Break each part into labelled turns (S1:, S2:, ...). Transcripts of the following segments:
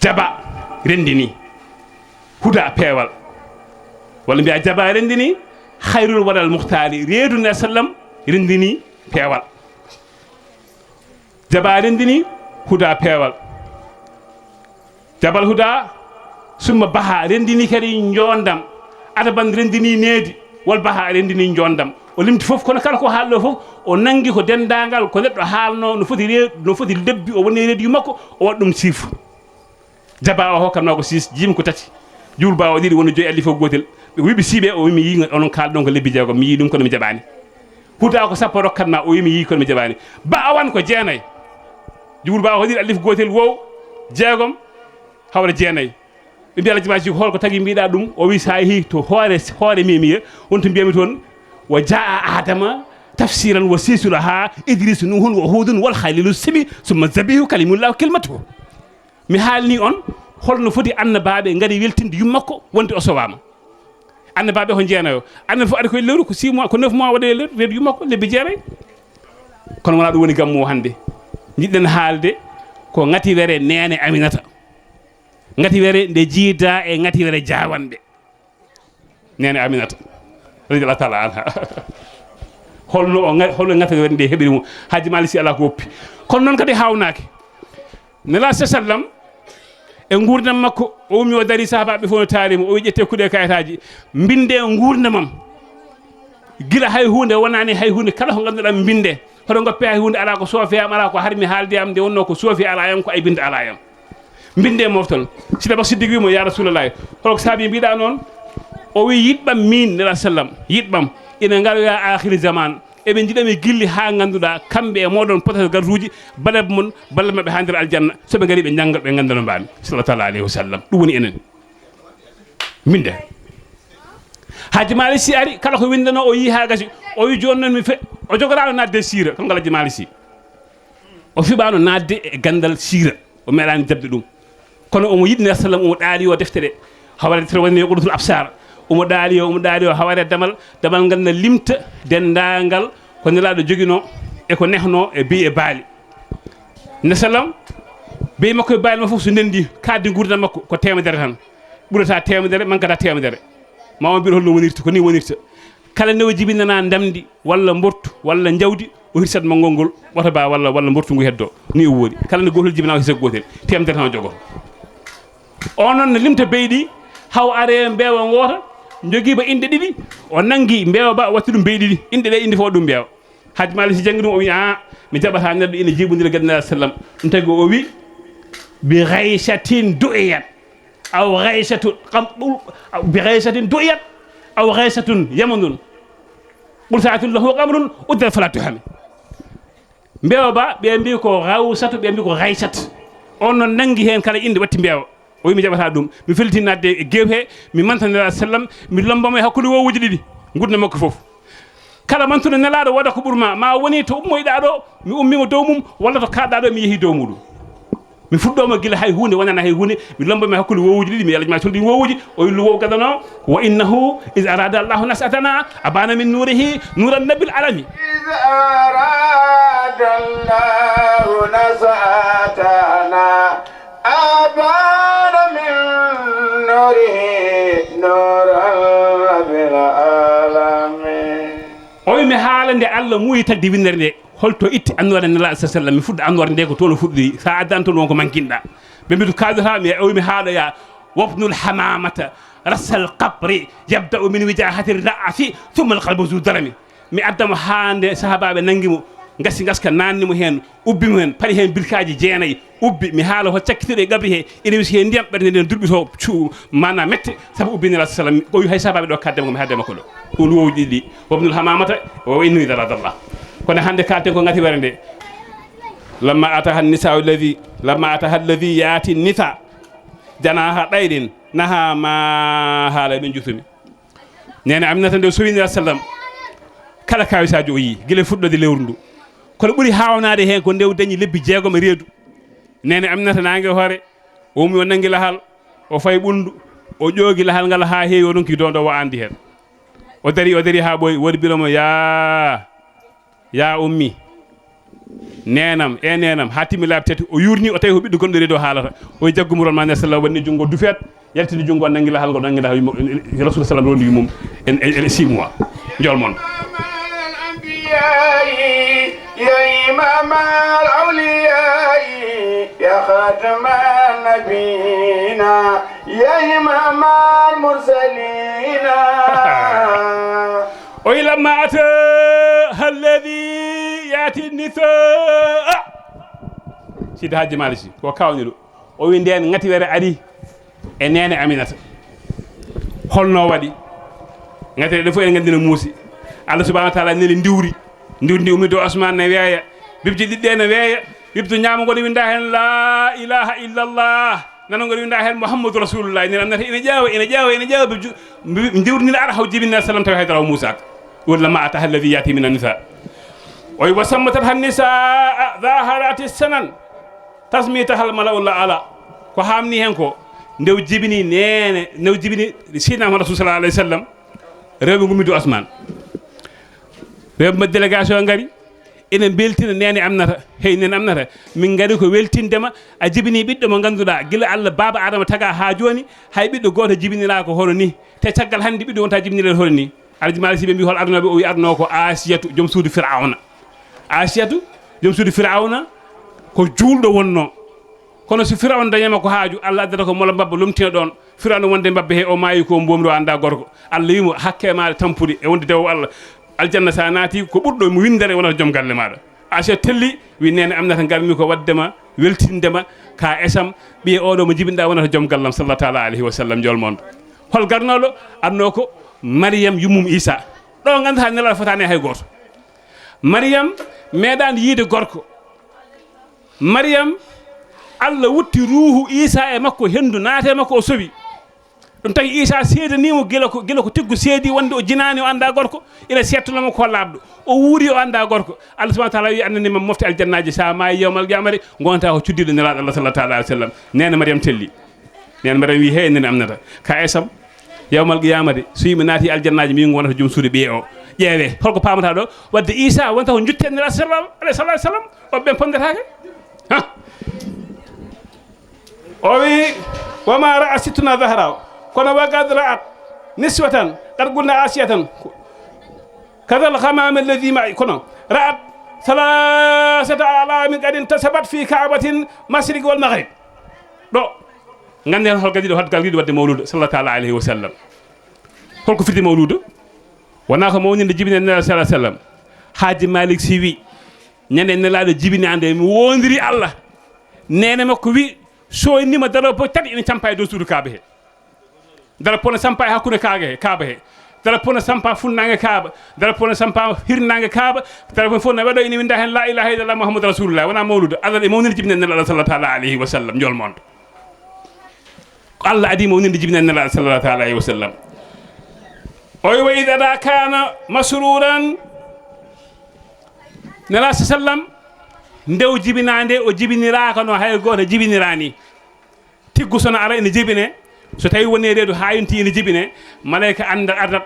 S1: jaba rendini huda peewal walla mbiya jaba rendini hayrul waɗal muhtari reedu sallam rendini peewal jaba rendini huda peewal jabal huda summa baha rendini kadi jondam adaban rendini needi wal baha rendini jondam o limti fof kono kala ko haallo fof o nangi ko dendangal ko neddo haalno no foti lebbi o woni reedu makko o waddum sif jaba o hokkanno ko 6 jim ko tati juul ba o didi woni joyi alli fof gotel be wibi sibe o mi yi onon kaldon ko lebbi jeego mi yi dum kono mi jabani huda ko sappo rokkanma o mi yi kono mi jabani ba awan ko jeenay juul ba o didi alli fof gotel wow jeegom hawra jeenay be biala jimaji hol ko tagi mbiida dum o wi sa hi to hoore mimiye on to mbiyami ton wa jaa adama tafsiran wa sisulaha idris nuhun wa hudun wal khalilu sibi summa zabihu kalimullah kalimatu mi halni on holno foti annabaabe ngari weltinde yummakko wonde o sowama annabaabe ho jeenayo anna fu ari ko lewru ko 6 mois ko 9 mois wade lewru reedu yummakko lebbi jeenay kono wala dum woni gammu hande jidden haalde ko ngati were nene aminata ngati were nde jiida e ngati were jawanbe nene aminata radiyallahu ta'ala anha holno ngati were nde hebiri mu haji malisi ala ko oppi kono non kadi hawnaake nela sallam e ngurdam makko o umi o dari sahabaɓe fof no taarimo o ƴette kuɗe kayitaji mbinde ngurdamam gila hay hunde wonani hay hunde kala ko ganduɗa mbinde hoto goppe hay hunde ala ko soofe am ala ko harmi haalde am nde wonno ko soofi ala yam ko ay binde ala yam mbinde moftol sila ba siddiq wimo ya rasulullah holko saabi mbiɗa noon o wi yiɗɓam min nela sallam yiɗɓam ina garoya akhiri zaman eɓe jiɗami gilli ha ganduɗa kamɓe e moɗon potata gartuji balab mon balla mabɓe ha nder aljanna soɓe gari ɓe janggal ɓe gandano mbami sallallahu alayhi wa sallam ɗum woni enen minde haji mali si ari kala ko windano o yi ha gasi o wi joni noon mi fe o jogorano nadde sira kanko haji mali si o fiɓano nadde e gandal sira o meeɗani jabde ɗum kono omo yiɗni sallam omo ɗaali o deftere haware tere woni qudul absar omo ɗaali o haware damal ngal na limta dendangal ko nelaɗo jogino e ko nehno e bi e baali ne sallam be makko e baali ma fof so ndendi kadde gurdam makko ko temedere tan ɓurata temedere mankata temedere mama mbiɗo holno wonirta ko ni wonirta kala nde o jibinana ndamdi walla mbortu walla jawdi o hirsat ma ngol wata ba walla mbortu ngu heddo ni o woodi kala nde gotol jibina o hirsa gotel temedere tan o jogo o noon ne limta beyɗi haw are mbeewa goota jogiiba inde ɗiɗi o nangi mbeewa ba watti ɗum beyɗi ɗi inde ɗe inde fof ɗum mbeewa haji mali si jangi ɗum o wi mi jaɓata neɗɗo ina jibodira gadnaa sallam ɗum tagi o wi bi gaysatin du'iyat aw gaysatu bi gaysatin du'iyat aw gaysatun yamanun ɓurtatun lahu qamrun uddal fala tuhami mbeewa ba ɓe mbi ko gawsatu ɓe mbi ko gaysat on noon nangi hen kala inde watti mbeewa o wi mi jaɓata ɗum mi feltinadde e gew he mi mantanira sallam mi lombamo e hakkude wowuji ɗiɗi gurdam makko fof kala mantude nelaɗo waɗa ko ɓurma ma woni to ummoyɗa ɗo mi ummima dow mum walla to kaɗɗa ɗo mi yeehi dow muɗum mi fuɗɗoma gila hay hunde wonana hay hunde mi lombamo e hakkude wowuji ɗiɗi mi yalajima tolɗi wowuji o yillu wow gadano wa innahu is arada allahu nasatana abana min nurihi nuran nabil alami
S2: is arada allahu nasatana abana min nurihi nuran nabil alami
S1: o wi mi haalande Allah muuyi tagdi windere nde holto itti annore nela sallam mi fudda annore nde ko toon fuɗɗi sa addan toon wonko mankinɗa ɓe mbiɗo kaadata mi o wi mi haaloya wabnul hamamata rassal qabri yabda'u min wijahati ra'afi thumma alqalbu zu darami mi addamo haande sahabaɓe nangimo gaska nannimo hen ubbimo hen paɗi hen birkaji jeenayyi ubbi mi haala ho cakkitiɗo e gabri he ina wisi he ndiyam ɓerde nden durɓito mana mette saabu ubbinira sallam o wi hay sahabaɓe ɗo kaddema komi haade makko ɗo ɗum wowji ɗiɗi wabnul hamamata o inni daradallah kono hande kalten ko ngati were nde lamma ataha alladhi yaati nisa janaha ɗayɗin naha ma haala ɗum jutumi nene aminata nde sowinira sallam kala kawisaji o yi guila fuɗɗode lewru ndu kono ɓuri hawnade hen ko ndew dañi lebbi jeegom e reedu nene aminata nangue hoore o ummi o nangui lahal o fayi ɓundu o ƴoogi lahal ngal ha heewi o ronki dondo wa andi hen o dari ha ɓooyi woodi bilomo ya ummi nenam e nenam ha timmi laabi tati o yurni o tawi ko ɓiɗɗo gonɗo reedo haalata o jaggumurol ma sallallahu wanni jungo dufet yaltini jungo nangila halgo nangila rasul sallam rondi mum en 6 mois jol mon
S2: يا إمام الأولياء يا خاتم النبيين يا إمام المرسلين
S1: ولما أتى الذي يأتي النساء سيد حاج مالسي وكاونيلو o wi nden ngati were ari e nene aminata holno wadi ngati defo en ngandina muusi Allah subhanahu wa ta'ala neli ndiwri ndiwri ummi do asman ne weya bibji didde ne weya bibtu nyaamo ngol winda hen la ilaha illa allah nano ngol winda hen muhammadu rasulullah ni amnata ina jaawa bibju ndiwri ni ara haw jibinna sallam tawi haydara musa wala ma ata alladhi yati min an-nisa wa wasammatat an-nisa zaharati sanan tasmita hal malaul ala ko hamni hen ko ndew jibini nene ndew jibini sidna rasul sallallahu alaihi wasallam rewbe gumido asman rewbe délégation ngari ene beltina nene amnata hey nene amnata min ngari ko weltindema a jibini biddo mo ganduda gila Allah baba adama taga ha joni hay biddo goto jibinira ko hono ni te tagal hande biddo wonta jibinira hono ni aljimali sibe bi hol aduna be o wi aduna ko asiyatu jom suudu fir'auna ko juuldo wonno kono si firawn dañama ko haaju Allah addata ko mola mbabba lumtina don firawn wonde mbabbe he o maayi ko mbomdo anda gorko Allah yimo hakke ma tampude e wonde dew Allah aljanna sa naati ko burdo mo windere wona jom galle maada ase telli wi nene amnata garmi ko waddema weltindema ka esam bi odo mo jibinda wona jom gallam sallallahu alaihi wasallam jol mondo hol garnolo adno ko Maryam yumum Isa do nganta nela fatane hay goto Maryam medan yide gorko Maryam Allah wutti ruuhu Isa e makko hendu naate makko o sowi dum tagi Isa seedanimo gila ko tiggu seedi wonde o jinaani o anda gorko ila settulamo ko labdo o wuuri o anda gorko Allah subhanahu wa ta'ala wi annani mam mofti aljannaaji sa ma yawmal qiyamati gonta ko cuddido nelaado Allah sallallahu alaihi wasallam nene Maryam telli nene Maryam wi he nene amnata ka esam yawmal qiyamati so yimi naati aljannaaji mi gonata jom suude be o ƴeewe holko pamata do wadde Isa wonta ko jutte nelaado sallallahu alaihi wasallam o ben pondataake owi wama ra'a situna zahra kono waqad ra'at niswatan qad qulna asiyatan kadal khamam alladhi ma'i kono ra'at thalathata alamin qad intasabat fi ka'batin mashriq wal maghrib do nganden hol gadi do hot galgi wadde mawlud sallallahu alaihi wasallam holko firti mawlud wana ko mawninde jibine sallallahu alaihi wasallam haji malik siwi nyande nelaado jibine ande mi wondiri Allah nene makko wi so nima daro po tati ina champa do suudu kaaba he dara pona sampa hakkunde kaaba he dara pona sampa funnange kaaba dara pona sampa hirnange kaaba dara fonna wado ina winda hen la ilaha illallah muhammadur rasulullah wana mawlud Allah e mawninde jibine nelaado sallallahu alaihi wasallam jol mondo Allah adi mawninde jibine nelaado sallallahu alaihi wasallam o wa idha kana masruran nela sallam ndew jibinande o jibiniraaka no hay goto jibinirani tiggu sono ara ene jibine so tawi woni reedo hayunti ene jibine malaika adat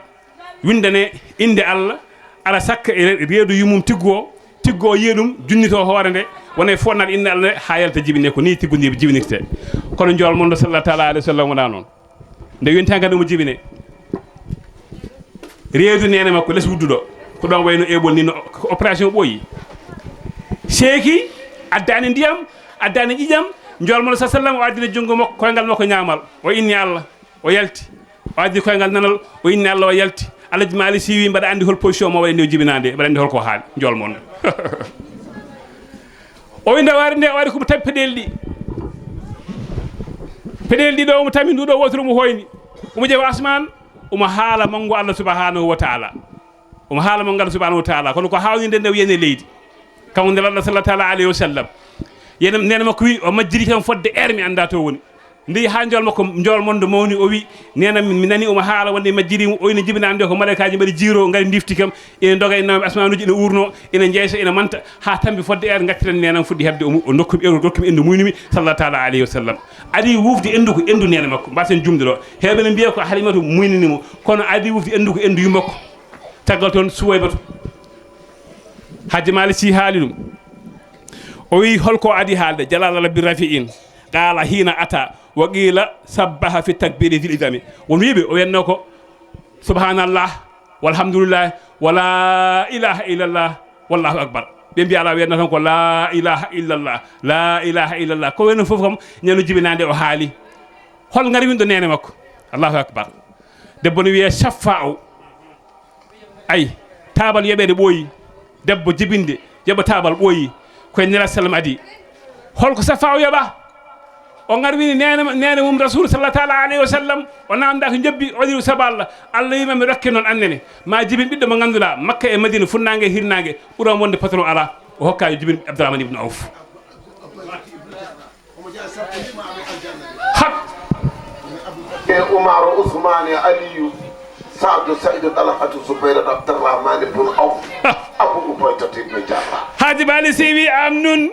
S1: windane inde Allah ala sakka e reedo yumum tiggo yedum junnito hoore nde wona fonnat inde Allah hayalta jibine ko ni tiggu ndi jibinirte kono jol mondo sallallahu alaihi wasallam wona non nde yonta mo jibine reedo nene makko les wuddudo ko don wayno ebol ni opération boyi seeki addani ndiyam addani ƴiƴam jol mo sallallahu o addina jungo makko koyngal makko nyaamal o inni Allah o yalti o addi koyngal nanal o inni Allah o yalti alaji mali siwi mbaɗa andi hol position mo waɗi nde jibinande mbaɗa andi holko haali jol mon o wi nde wari nde o waɗi komo tabi peɗeli ɗi ɗo omo tami nduɗo wotoro mo hoyni omo ƴeewa asman omo haala mango Allah subhanahu wa ta'ala omo haala mango Allah subhanahu wa ta'ala kono ko hawnide nde wiyene leydi kam wonde Allah sallallahu alaihi wasallam yena nene makko wi o majjiri tan fodde mi anda to woni ndi ha jol makko jol mondo mawni o wi nena mi nani omo haala wonde majjiri o ina jibinande ko malaikaji mbaɗi jiro ngari difti kam ina doga ina asmanuji ina urno ina jeysa ina manta ha tambi fodde gattiren nena fuddi hebde o dokkumi endu muynumi sallallahu alaihi wasallam adi wufdi endu ko endu nena makko mbasen jumde do hebe ne biya ko halimatu muynini kono adi wufdi endu ko endu yumakko tagal ton suwaybatu haji mali si haali dum o wi holko adi haalde jalal rabbi rafi'in qala hina ata wa qila sabbaha fi takbiri fil idami won wiibe o wenno ko subhanallah walhamdulillah wala ilaha illallah wallahu akbar ɓe mbiya ala wenno tan ko la ilaha illallah la ilaha illallah ko wenno fof kam ñano jibinande o haali hol ngari windo nene makko allahu akbar debbo no wiye saffa o ay tabal yeɓede ɓooyi debbo jibinde yoɓa tabal ɓooyi koye nela sallam adi holko saffa o yoɓa o ngar wini nene mum rasul sallallahu alayhi wa sallam o namda ko jobbi o waɗiri saabu Allah wima mi rokke noon annene ma jibin ɓiɗɗo mo ganduɗa makka e madina funnangue e hirnangue ɓuura wonde patron ala o hokka yo jibin abdourahmane ibne awf
S3: Umar Ousmane Aliyu Saadu Saydu Talhatu Zubayr Abdurrahman ibn Awf Abu Ubayda ibn Jarrah
S1: Haji Mali siwi am nun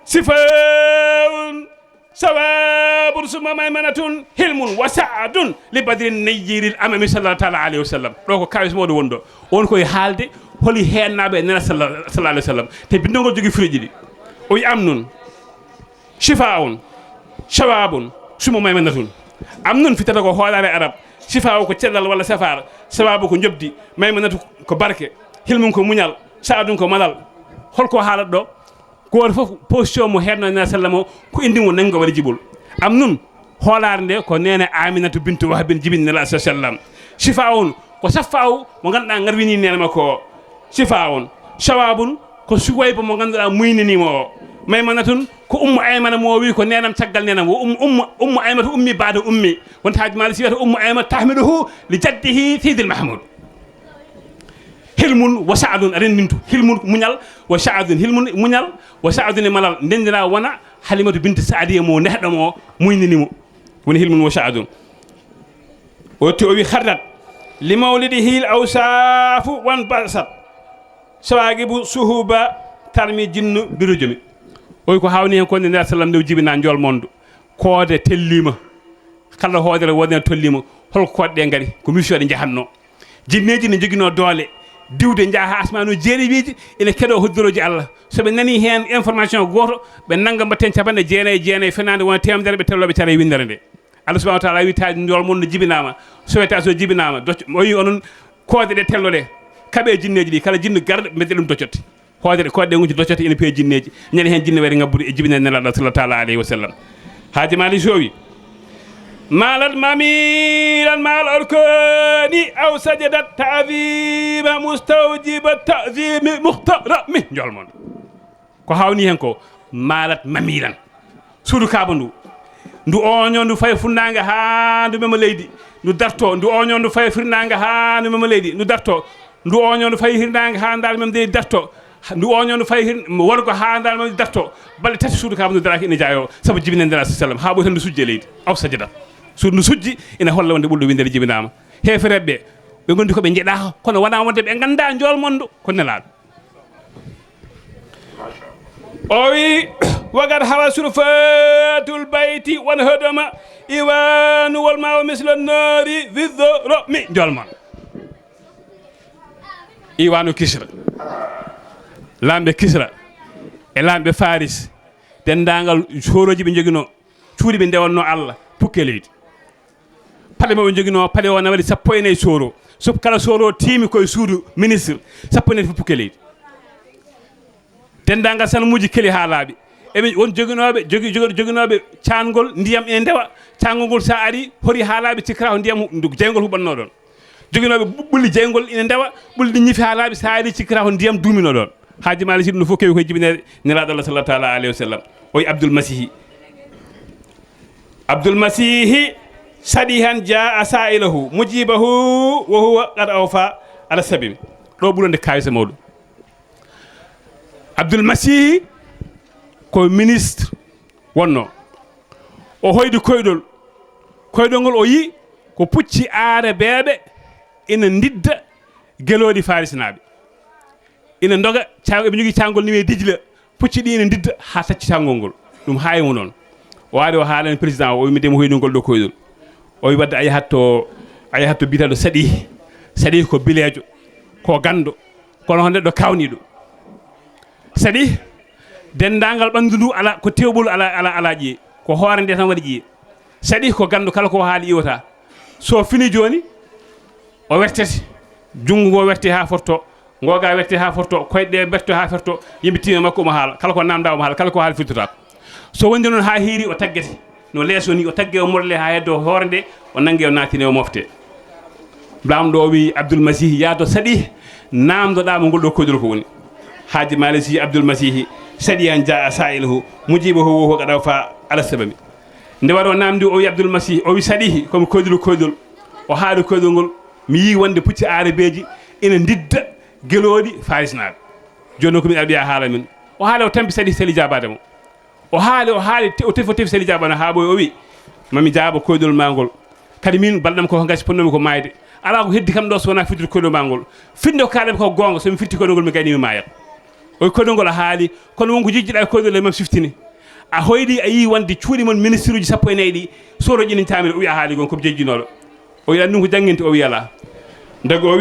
S1: sifaun sawabun summa maymanatun hilmun wa sa'adun li badrin nayyiril amami sallallahu alayhi wa sallam ɗo ko kawis moɗo wonɗo on koye haalde holi hennaɓe nena sallallahu alayhi wa sallam te bindogol jogui firiji ɗi o wi am nun shifaun sawabun summa maymanatun am nun fitata ko hoolare arab sifa ko cellal walla safar sababu ko jobdi maymanatu ko barke hilmum ko muñal saadum ko malal holko haalat ɗo goto fof position mo herno na sallamo ko indi mo nango waɗi jibol am nun hoolare nde ko nene aminatu bintu wahbin jibin nela sallam sifa on ko saffa o mo ganduɗa ngarwini nene makko sifa on sawabun ko suwayba mo ganduɗa muyninimo o maymanatun ko ummu aymana mo wi ko nenam caggal nenam ummu aymata ummi ba'da ummi won Haji Malick Sy wiyata ummu aymata tahmiluhu li jaddihi Seydil Mahmoud hilmun wa sa'adun arennintu hilmun muñal wa sa'adun hilmun muñal wa sa'adun malal ndendina wona Halimatu bint Saadiya mo nehɗo mo muyninimo woni hilmun wa sa'adun o to wi kharrat li mawlidihi al-awsafu wan basat sawagibu suhuba tarmi jinnu birujumi oy ko hawni hen konde nder sallam nde jibina jol mondo koode tellima kala hoodere wonde tollima holko kodde ngari ko mission de jahanno jinneji ne jogino doole diwde jaaha asmanu jeeriwiji ene kedo hoddoroji Allah so be nani hen information goto be nanga mbatten cabande jeenay fenande won temdere be tellobe tare windere nde Allah subhanahu wa ta'ala wi taji jol mondo jibinama so weta so jibinama moyi onon koode de tellode kabe jinneji di kala jinnu garde medde dum doccotti hoodere kodde ngunji doccotti ene pe jinneji ñani hen jinne wari ngabbude e jibina nelaɗo sallallahu alayhi wa sallam Haji Malick Sy wi malat mamiran mal arkani aw sajadat ta'zima mustawjiba ta'zimi muhtarami jol mon ko hawni hen ko malat mamiran suudu kaaba ndu oño ndu fay funnange ha ndu mema leydi ndu darto ndu oño ndu fay firnange ha ndu mema leydi ndu darto ndu oño ndu fay hirnange ha ndal mem de darto ndu oño ndu fay worgo ha ndal mem darto balle tati suudu kaaba ndu daraki ene jaayo sabu jibine ndara sallam ha bo tan ndu sujje leydi aw sajadat suudu ndu sujji ina holla wonde ɓulɗo windere jibinama hefereɓe ɓe gondi koɓe jeeɗa kono wona wonde ɓe ganda jol mondo ko nelaɗo o wi wagat hawa surfatul bayti won hodoma iwanu wolma o misla nari vidoro mi jol mon iwanu kisra lamɓe kisra e lamɓe faris dendagal soroji ɓe joguino cuuɗi ɓe ndewanno Allah pukke leydi paɗe maɓe joguino paɗe o na waɗi 14 soro so kala soro tiimi koye suudu ministre 14 fof pukke leydi dendagal sanamuji keli ha laaɓi eɓe won joguinoɓe cangol ndiyam e ndewa cangol ngol sa ari hori ha laaɓi cikkata ko ndiyam jeygol huɓanno ɗon joguinoɓe ɓulli jeygol ina ndewa ɓulli ñifi ha laaɓi sa ari cikkata ko ndiyam duumino ɗon Haji Malick Sy ɗum no fof kewi koye jibinede nelaɗo Allah sallallahu alayhi wa sallam o wi Abdoul Masihi sadihan jaa sa'ilahu mujibahu wa huwa qad awfa ala sabil ɗo ɓurande kayisa mawɗo Abdoul Masihi ko ministre wonno o hoydi koyɗol ngol o yi ko pucci aare beeɓe ina ndidda geloɗi farisnaɓe ina doga eɓe jogui cangol niwe Dijla pucci ɗi ina ndidda ha tacci cangol ngol ɗum hayimo noon o ari o haalani président o wimi demo hoydugol ɗo koydol o wi wadde a yahat to bitaɗo saɗi ko bilejo ko gando kono honde ɗo kawniɗo saɗi dendangal ɓandu ndu ala ko tewɓol ala ƴiye ko hoore nde tan waɗi ƴiye saɗi ko gandu kala ko haali iwata so fini joni o wertete jungo ngo werte ha forto ngoga werte ha forto koyɗe berto ha forto yimɓe timme makko omo haala kala ko namda omo haala kala ko haali firtotako so wondi noon ha hiiri o taggete no leeso ni o tagge o morle ha heddo hoore nde o nangue o natine o mofte lamɗo o wi Abdoul Masih yaado saɗi namdoɗamo ngol ɗo koydol ko woni haaji Malick Sy Abdoul Masih saɗi han jaa sa'iluhu mujibahu wo qadaw fa ala sababi nde waɗo namdi o wi Abdoul Masih o wi saɗi komi koydol o haali koydol ngol mi yi wonde pucci arabeji ina didda geloɗi farisnaɓe joni ko min aɗa haala min o haali o tampi saɗi seli jabade mo o haali o tefi seli jabano ha ɓoy o wi mami jaaba koydol ma ngol kadi min balɗam ko gasi ponnomi ko mayde ala ko heddi kam ɗo so wona fittude koydol ma ngol finde ko kaalaɓe ko gonga somi fitti koydol ngol mi gaynimi mayat o koydol ngol a haali kono wonko jijjiɗa e koydol e mam siftini a hoyɗi a yi wonde cuuɗi mon ministre uji sappo e nayyi ɗi soro ƴinintamide o wi a haali gon komi jejjinoɗo o wi ɗum ko jangguinte o wi ala dago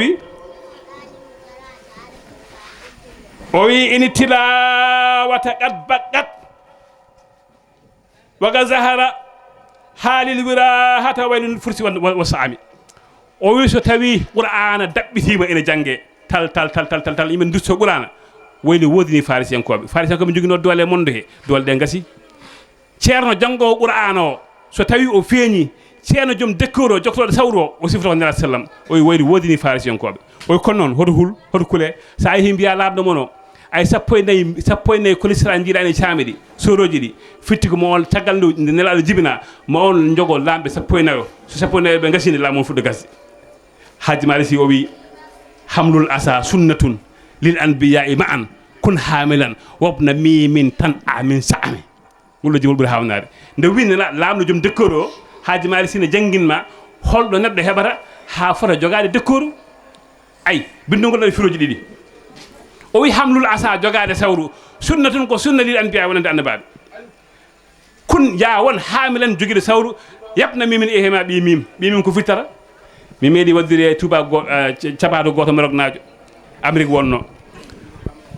S1: o wi ini tilawata qad baqqat waga zahara haalil wirahata waylun fursi wa saami o wi so tawi qur'ana dabbitima ina jangge tal yimɓe dutto qur'ana wayli wodini farisienkoɓe jogino doole monde he doole ɗe gasi ceerno janggowo qur'ana o so tawi o feeñi ceerno joom décor o joktoɗo sawru o sifata ko nela sallam o wi wayli wodini farisienkoɓe o wi kono noon hoto kule sa yeehi mbiya labɗo mon o ay sappo e nayyi colisra jiiɗani e caami ɗi soroji ɗi fitti ko mo on caggal nde nelaɗo jibina mo on jogo lamɓe sappo e nayo so sappo e nayo ɓe gasini laamu on fuɗɗo gasde haaji Malick Sy o wi hamlul asa sunnatun lil anbiya'i ma'an kun hamilan wobna mimin tan amin sa'ami ngollo jibol ɓuuri hawnade nde winne lamɗo joom décor o haaji Malick Sy ne jangguinma holɗo neɗɗo heɓata ha fota jogade décor ay bindugol ɗo e firoji ɗiɗi o wi hamlul asa jogade sawru sunnatun ko sunna lil anbiya wonande annabaɓe kun ya won hamilan joguiɗo sawru yabna mimin e hema ɓi mim ko fittata mi meeɗi waddire tuba capaɗo goto maroknajo Amérique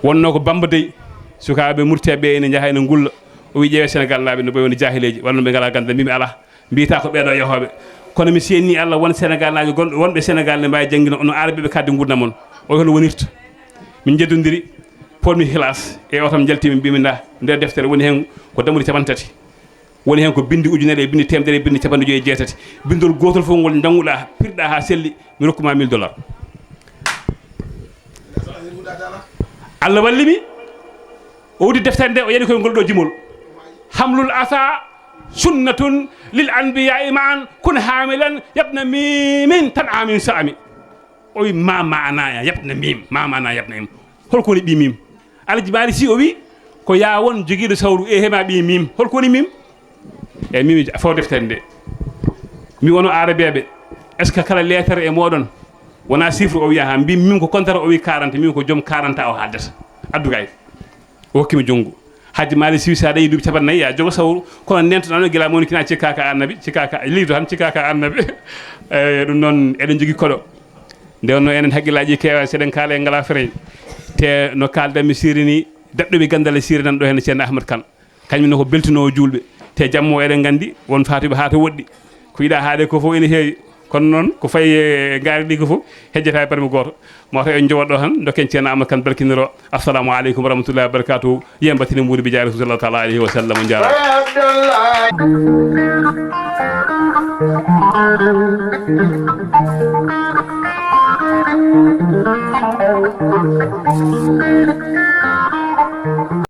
S1: wonno ko Bamba dey sukaɓe murteɓe ene jaaha ene gulla o wi ƴeewe Sénégal naaɓe no ɓe woni jahileji walla ɓe ngala ganda mimi ala mbiyata ko ɓeɗo yahoɓe kono mi senni Allah won Sénégal naajo wonɓe Sénégal ne mbawi jangguino ono araɓeɓe kadde gurdam on o hono wonirta min jeddodiri ponmi hilas e o tam jaltimi mbimi nder deftere woni hen ko dammuɗi 3 woni hen ko bindi ujunere e bindi temedere e bindi 96 bindol gotol fof ngol janguɗa pirɗa ha selli mi rokkuma $1000 Allah wallimi o wudi deftere nde o yani koye ngol ɗo jimol hamlul asa sunnatun lil anbiya'i ma'an kun hamilan yabna mimin tan amin sa'ami o wi ma mana yabna mim holko woni ɓi mim Alhaji Malick Sy o wi ko ya won joguiɗo sawru e heɓa ɓi mim holko woni mim e mimi faw deftere nde mi wono arabeɓe est ce que kala lettere e moɗon wona chiffre o wiya ha mbimi min ko contrat o wi 40 min ko joom 40 o haaldata addu gay o hokkimi jonggo Hadji Malick Sy sa dañi duuɓi 4 ya jogo sawru kono nentoɗa no guila moni kina cikkaka annabi e ɗum noon eɗen jogui koɗo nde wonno enen haqqillaji kewa seɗen kaala e ngala frein te no kaldanmi sirini daɗɗoɓe gandal e siri nan ɗo hen ceerno Ahmad Kane kañumne ko beltinowo julɓe te jammo eɗen gandi won fatuɓe ha to woɗɗi ko yiɗa haade ko fof ene heewi kono noon ko fayi e gaari ɗi ko fof hejjata e barmi goto moto en jowoɗo tan dokken ceerno Ahmad Kane barkiniro assalamu aleykum wa rahmatullahi wa barakatuhu yembatini mbuɗi bi jaari sallallahu taala alayhi wa sallam jarama